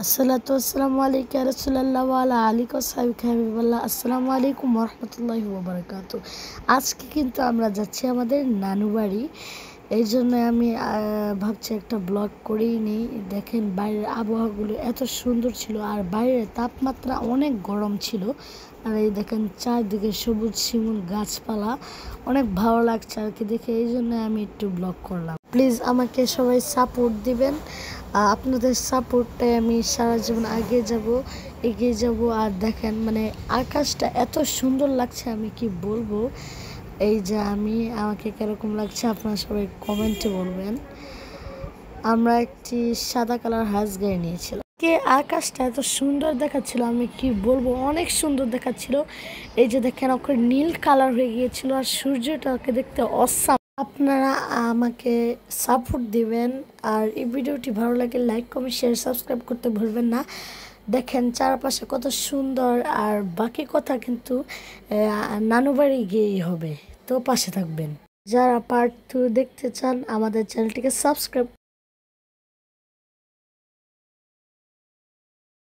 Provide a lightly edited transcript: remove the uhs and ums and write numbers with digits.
আসসালাতু আসসালামু আলাইকা রাসূলুল্লাহ ওয়া আলা আলিহি ওয়া সাহবিহি হাবিবাল্লাহ। আসসালামু আলাইকুম ওয়া রাহমাতুল্লাহি ওয়া বারাকাতুহু। আজকে কিন্তু আমরা যাচ্ছি আমাদের নানু বাড়ি। এইজন্য আমি ভাবছি একটা ব্লগ করেই নেই। দেখেন বাইরের আবহাওয়াগুলো এত সুন্দর ছিল আর বাইরের তাপমাত্রা অনেক গরম ছিল। আর এই দেখেন চারদিকে সবুজ শিমুল গাছপালা, অনেক ভালো লাগছে আর কি দেখে। এই জন্য আমি একটু ব্লগ করলাম। প্লিজ আমাকে সবাই সাপোর্ট দিবেন। আপনাদের সাপোর্টে আমি সারা জীবন এগিয়ে যাব। আর দেখেন মানে আকাশটা এত সুন্দর লাগছে, আমি কি বলবো। এই যে আমাকে কিরকম লাগছে আপনারা সবাই কমেন্টে বলবেন। আমরা একটি সাদা কালার হাঁস গাড়ি নিয়েছিলাম। আকাশটা এত সুন্দর দেখাচ্ছিল, আমি কি বলবো, অনেক সুন্দর দেখাচ্ছিল। এই যে দেখেন ওকে নীল কালার হয়ে গিয়েছিল আর সূর্যটাকে দেখতে অসাম। আপনারা আমাকে সাপোর্ট দিবেন আর এই ভিডিওটি ভালো লাগে লাইক কমেন্ট শেয়ার সাবস্ক্রাইব করতে ভুলবেন না। দেখেন চারপাশে কত সুন্দর। আর বাকি কথা কিন্তু নানু বাড়ি গিয়েই হবে, তো পাশে থাকবেন। যারা পার্ট 2 দেখতে চান আমাদের চ্যানেলটিকে সাবস্ক্রাইব